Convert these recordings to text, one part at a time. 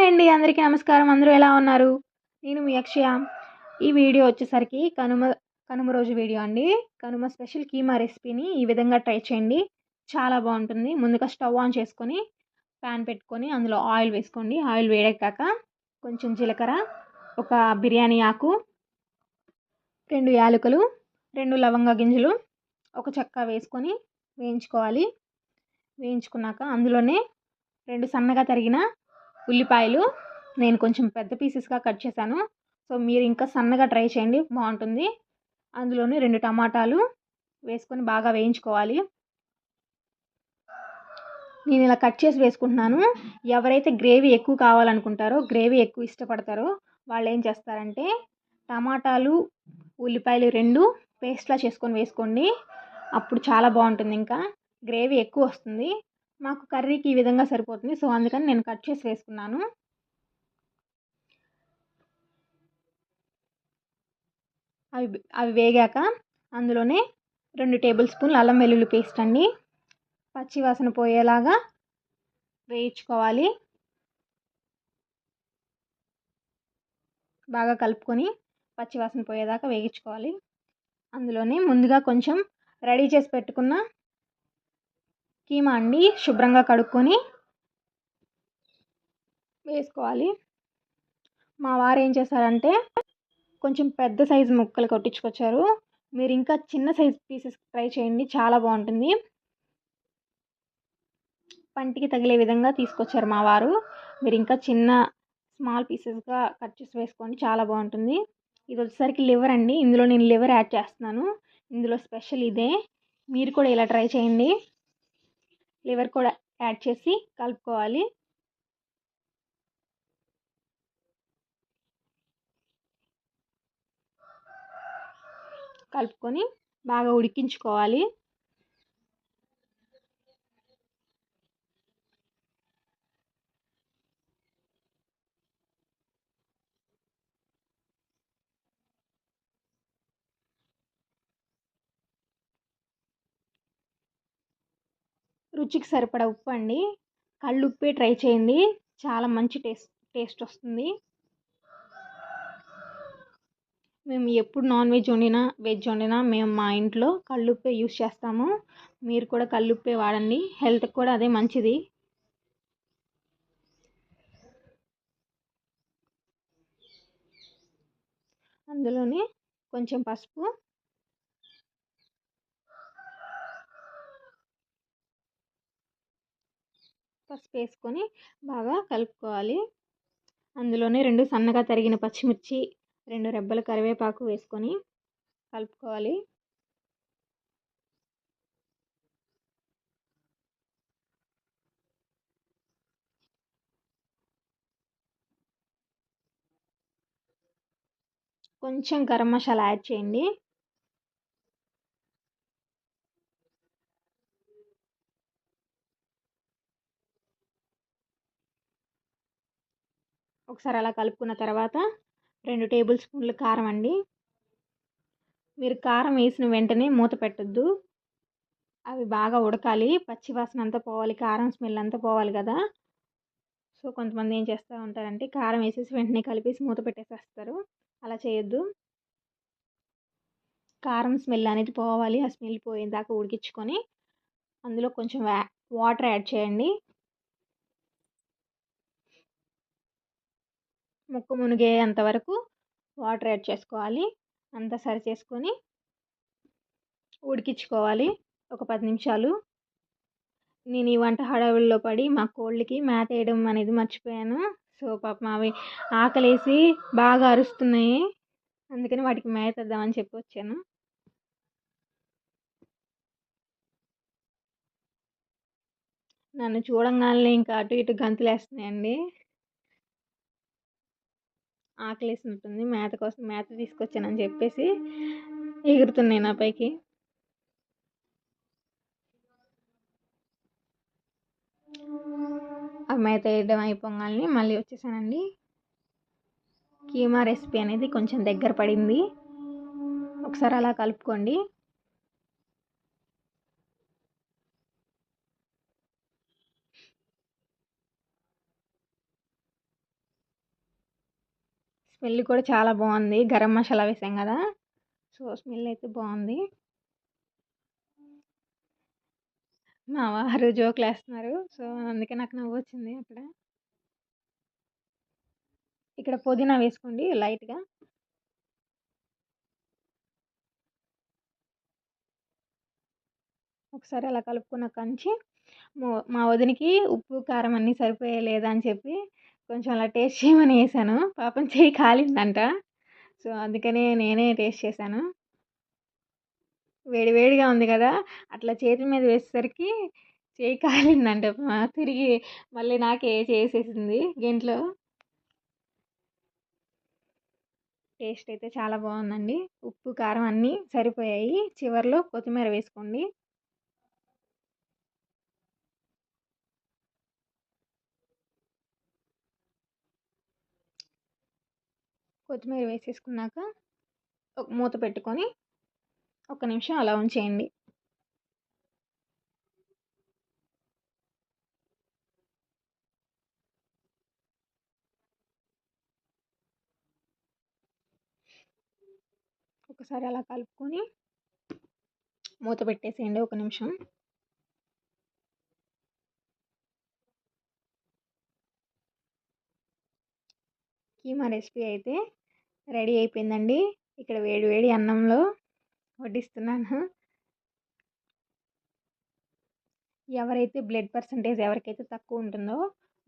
అండి. అందరికీ నమస్కారం. అందరూ ఎలా ఉన్నారు? నేను మీ అక్షయ. ఈ వీడియో వచ్చేసరికి కనుమ రోజు వీడియో అండి. కనుమ స్పెషల్ కీమా రెసిపీని ఈ విధంగా ట్రై చేయండి. చాలా బాగుంటుంది. ముందుగా స్టవ్ ఆన్ చేసుకొని ప్యాన్ పెట్టుకొని అందులో ఆయిల్ వేసుకోండి. ఆయిల్ వేడెక్కాక కొంచెం జీలకర్ర, ఒక బిర్యానీ ఆకు, 2 యాలకులు, 2 లవంగ గింజలు, ఒక చెక్క వేసుకొని వేయించుకోవాలి. వేయించుకున్నాక అందులోనే 2 సన్నగా తరిగిన ఉల్లిపాయలు, నేను కొంచెం పెద్ద పీసెస్గా కట్ చేశాను. సో మీరు ఇంకా సన్నగా ట్రై చేయండి, బాగుంటుంది. అందులోనే 2 టమాటాలు వేసుకొని బాగా వేయించుకోవాలి. నేను ఇలా కట్ చేసి వేసుకుంటున్నాను. ఎవరైతే గ్రేవీ ఎక్కువ కావాలనుకుంటారో, గ్రేవీ ఎక్కువ ఇష్టపడతారో వాళ్ళు ఏం చేస్తారంటే టమాటాలు, ఉల్లిపాయలు 2 పేస్ట్లా చేసుకొని వేసుకోండి. అప్పుడు చాలా బాగుంటుంది. ఇంకా గ్రేవీ ఎక్కువ వస్తుంది. మాకు కర్రీకి ఈ విధంగా సరిపోతుంది. సో అందుకని నేను కట్ చేసి వేసుకున్నాను. అవి వేగాక అందులోనే 2 టేబుల్ స్పూన్లు అల్లం వెల్లుల్లి పేస్ట్ అండి. పచ్చి వాసన పోయేలాగా వేయించుకోవాలి. బాగా కలుపుకొని పచ్చి వాసన పోయేదాకా వేయించుకోవాలి. అందులోనే ముందుగా కొంచెం రెడీ చేసి పెట్టుకున్న కీమా అండి, శుభ్రంగా కడుక్కొని వేసుకోవాలి. మా వారు ఏం చేశారంటే కొంచెం పెద్ద సైజు ముక్కలు కొట్టించుకొచ్చారు. మీరు ఇంకా చిన్న సైజు పీసెస్ ట్రై చేయండి, చాలా బాగుంటుంది. పంటికి తగిలే విధంగా తీసుకొచ్చారు మా వారు. మీరు ఇంకా స్మాల్ పీసెస్గా కట్ చేసి వేసుకోండి, చాలా బాగుంటుంది. ఇది వచ్చేసరికి లివర్ అండి. ఇందులో నేను లివర్ యాడ్ చేస్తున్నాను. ఇందులో స్పెషల్ ఇదే. మీరు కూడా ఇలా ట్రై చేయండి. లివర్ కూడా యాడ్ చేసి కలుపుకోవాలి. కలుపుకొని బాగా ఉడికించుకోవాలి. రుచికి సరిపడా ఉప్పు అండి. కళ్ళుప్పే ట్రై చేయండి, చాలా మంచి టేస్ట్ వస్తుంది. మేము ఎప్పుడు నాన్ వెజ్ వండినా, వెజ్ వండినా మేము మా ఇంట్లో కళ్ళుప్పే యూస్ చేస్తాము. మీరు కూడా కళ్ళుప్పే వాడండి, హెల్త్కి కూడా అదే మంచిది. అందులోనే కొంచెం పసుపు, వేసుకొని బాగా కలుపుకోవాలి. అందులోనే 2 సన్నగా తరిగిన పచ్చిమిర్చి, 2 రెబ్బల కరివేపాకు వేసుకొని కలుపుకోవాలి. కొంచెం గరం మసాలా యాడ్ చేయండి. ఒకసారి అలా కలుపుకున్న తర్వాత 2 టేబుల్ స్పూన్లు కారం అండి. మీరు కారం వేసిన వెంటనే మూత పెట్టద్దు. అవి బాగా ఉడకాలి, పచ్చి వాసన అంతా పోవాలి, కారం స్మెల్ అంతా పోవాలి కదా. సో కొంతమంది ఏం చేస్తూ ఉంటారంటే కారం వేసేసి వెంటనే కలిపేసి మూత పెట్టేసేస్తారు. అలా చేయొద్దు. కారం స్మెల్ అనేది పోవాలి. ఆ స్మెల్ పోయేదాకా ఉడికించుకొని అందులో కొంచెం వాటర్ యాడ్ చేయండి. ముక్క మునిగేంత వరకు వాటర్ యాడ్ చేసుకోవాలి. అంతా సరి చేసుకొని ఉడికించుకోవాలి ఒక 10 నిమిషాలు. నేను ఈ వంట హడావిడిలో పడి మా కోళ్ళకి మేత వేయడం అనేది మర్చిపోయాను. సో పాపం అవి ఆకలేసి బాగా అరుస్తున్నాయి. అందుకని వాటికి మేత వేద్దామని చెప్పి వచ్చాను. నన్ను చూడంగానే ఇంకా అటు ఇటు గంతులేస్తున్నాయండి. ఆకలేసి ఉంటుంది, మేత కోసం మేత తీసుకొచ్చానని చెప్పేసి ఎగురుతున్నాయి నా పైకి. ఆ మేత వేయడం అయిపోగానే మళ్ళీ వచ్చేసానండి. కీమా రెసిపీ అనేది కొంచెం దగ్గర పడింది. ఒకసారి అలా కలుపుకోండి. స్మెల్ కూడా చాలా బాగుంది. గరం మసాలా వేసాం కదా, సో స్మెల్ అయితే బాగుంది. మా వారు జోకులేస్తున్నారు. సో అందుకే నాకు నవ్వొచ్చింది అక్కడ. ఇక్కడ పుదీనా వేసుకోండి లైట్‌గా. ఒకసారి అలా కలుపుకున్న కంచి మా వదినకి ఉప్పు, కారం అన్నీ సరిపోయాయా లేదా అని చెప్పి కొంచెం అలా టేస్ట్ చేయమని ఏసాను. పాపం చెయ్యి కాలిందంట. సో అందుకనే నేనే టేస్ట్ చేశాను. వేడి వేడిగా ఉంది కదా! అట్లా చేతి మీద వేసేసరికి చెయ్యి కాలిందంట. తిరిగి మళ్ళీ నాకే చేసేసింది గెంట్లో. టేస్ట్ అయితే చాలా బాగుందండి. ఉప్పు, కారం అన్నీ సరిపోయాయి. చివర్లో కొత్తిమీర వేసుకోండి. కొత్తిమీర వేసేసుకున్నాక ఒక మూత పెట్టుకొని ఒక్క నిమిషం అలా ఉంచేయండి. ఒకసారి అలా కలుపుకొని మూత పెట్టేసేయండి ఒక నిమిషం. కీమా రెసిపీ అయితే రెడీ అయిపోయిందండి. ఇక్కడ వేడి వేడి అన్నంలో వడ్డిస్తున్నాను. ఎవరైతే బ్లడ్ పర్సంటేజ్ ఎవరికైతే తక్కువ ఉంటుందో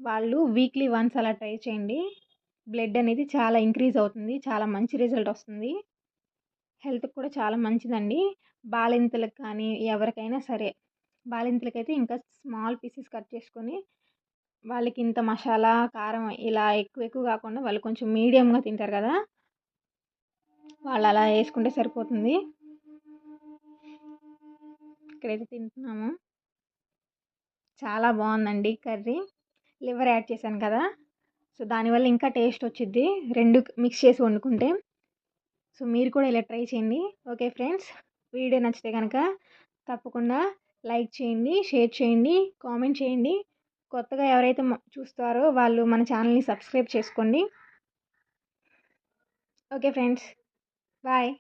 వాళ్ళు వీక్లీ వన్స్ అలా ట్రై చేయండి. బ్లడ్ అనేది చాలా ఇంక్రీజ్ అవుతుంది. చాలా మంచి రిజల్ట్ వస్తుంది. హెల్త్‌కి కూడా చాలా మంచిదండి. బాలింతలకు కానీ ఎవరికైనా సరే, బాలింతలకైతే ఇంకా స్మాల్ పీసెస్ కట్ చేసుకొని వాళ్ళకి ఇంత మసాలా, కారం ఇలా ఎక్కువ ఎక్కువ కాకుండా వాళ్ళు కొంచెం మీడియంగా తింటారు కదా! వాళ్ళు అలా వేసుకుంటే సరిపోతుంది. ఇక్కడైతే తింటున్నాము. చాలా బాగుందండి కర్రీ. లివర్ యాడ్ చేశాను కదా! సో దానివల్ల ఇంకా టేస్ట్ వచ్చిద్ది 2 మిక్స్ చేసి వండుకుంటే. సో మీరు కూడా ఇలా ట్రై చేయండి. ఓకే ఫ్రెండ్స్, వీడియో నచ్చితే కనుక తప్పకుండా లైక్ చేయండి, షేర్ చేయండి, కామెంట్ చేయండి. కొత్తగా ఎవరైతే చూస్తారో వాళ్ళు మన ఛానల్ని సబ్స్క్రైబ్ చేసుకోండి. Okay friends, bye.